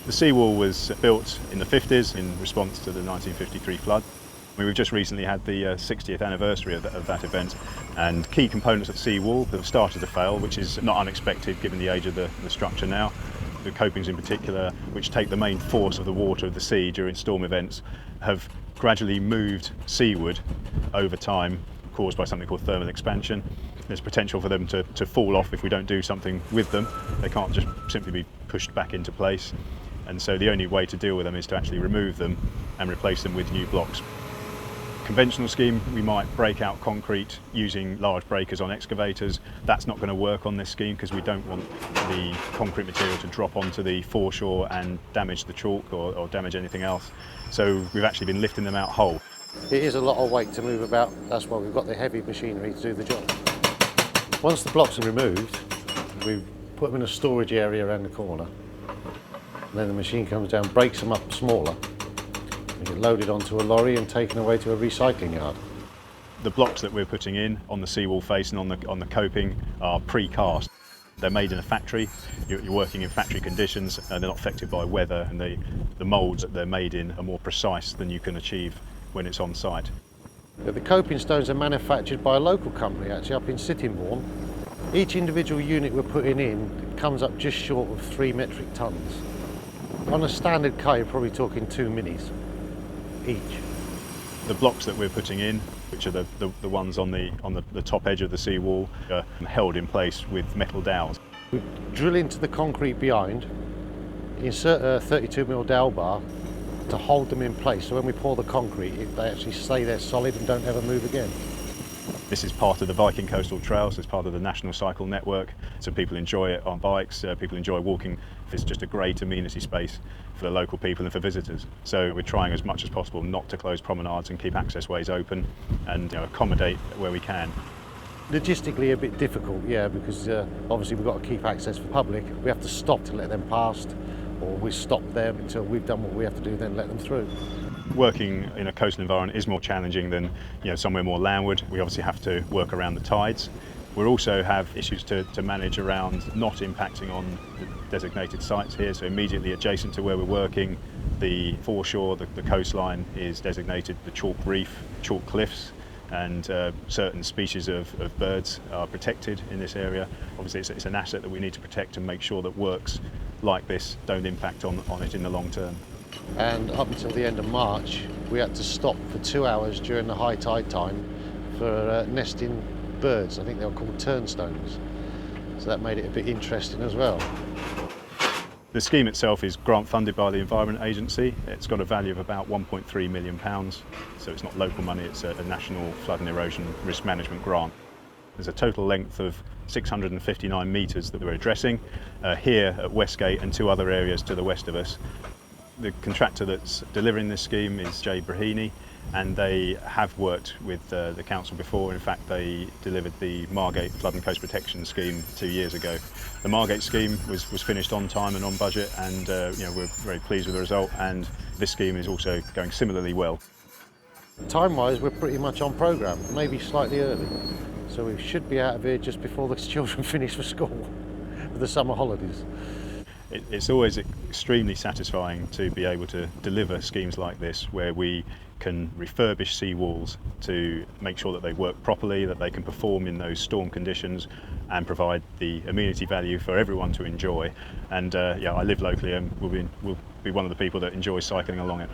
The seawall was built in the 50s in response to the 1953 flood. We've just recently had the 60th anniversary of that event, and key components of the seawall have started to fail, which is not unexpected given the age of the structure now. The copings in particular, which take the main force of the water of the sea during storm events, have gradually moved seaward over time, caused by something called thermal expansion. There's potential for them to fall off if we don't do something with them. They can't just simply be pushed back into place. And so the only way to deal with them is to actually remove them and replace them with new blocks. Conventional scheme, we might break out concrete using large breakers on excavators. That's not going to work on this scheme because we don't want the concrete material to drop onto the foreshore and damage the chalk or damage anything else. So we've actually been lifting them out whole. It is a lot of weight to move about, that's why we've got the heavy machinery to do the job. Once the blocks are removed, we put them in a storage area around the corner. And then the machine comes down, breaks them up smaller, and get loaded onto a lorry and taken away to a recycling yard. The blocks that we're putting in on the seawall face and on the coping are pre-cast. They're made in a factory. You're working in factory conditions, and they're not affected by weather, and the moulds that they're made in are more precise than you can achieve when it's on site. The coping stones are manufactured by a local company actually up in Sittingbourne. Each individual unit we're putting in comes up just short of 3 metric tonnes. On a standard car, you're probably talking 2 minis each. The blocks that we're putting in, which are the ones on the top edge of the seawall, are held in place with metal dowels. We drill into the concrete behind, insert a 32mm dowel bar to hold them in place, so when we pour the concrete, they actually stay there solid and don't ever move again. This is part of the Viking Coastal Trails, it's part of the National Cycle Network, so people enjoy it on bikes, people enjoy walking. It's just a great amenity space for the local people and for visitors. So we're trying as much as possible not to close promenades and keep access ways open and accommodate where we can. Logistically a bit difficult, yeah, because obviously we've got to keep access for public. We have to stop to let them past, or we stop them until we've done what we have to do, then let them through. Working in a coastal environment is more challenging than somewhere more landward. We obviously have to work around the tides. We also have issues to manage around not impacting on the designated sites here, so immediately adjacent to where we're working, the foreshore, the coastline is designated the chalk reef, chalk cliffs, and certain species of birds are protected in this area. Obviously it's an asset that we need to protect and make sure that works like this don't impact on it in the long term. And up until the end of March, we had to stop for 2 hours during the high tide time for nesting birds. I think they were called turnstones. So that made it a bit interesting as well. The scheme itself is grant funded by the Environment Agency. It's got a value of about £1.3 million, so it's not local money, it's a national flood and erosion risk management grant. There's a total length of 659 metres that we're addressing here at Westgate and 2 other areas to the west of us. The contractor that's delivering this scheme is J. Brahini, and they have worked with the council before. In fact, they delivered the Margate Flood and Coast Protection Scheme 2 years ago. The Margate scheme was finished on time and on budget, and we're very pleased with the result, and this scheme is also going similarly well. Time-wise, we're pretty much on programme, maybe slightly early. So we should be out of here just before the children finish for school for the summer holidays. It's always extremely satisfying to be able to deliver schemes like this where we can refurbish sea walls to make sure that they work properly, that they can perform in those storm conditions and provide the amenity value for everyone to enjoy. And I live locally and will be one of the people that enjoys cycling along it.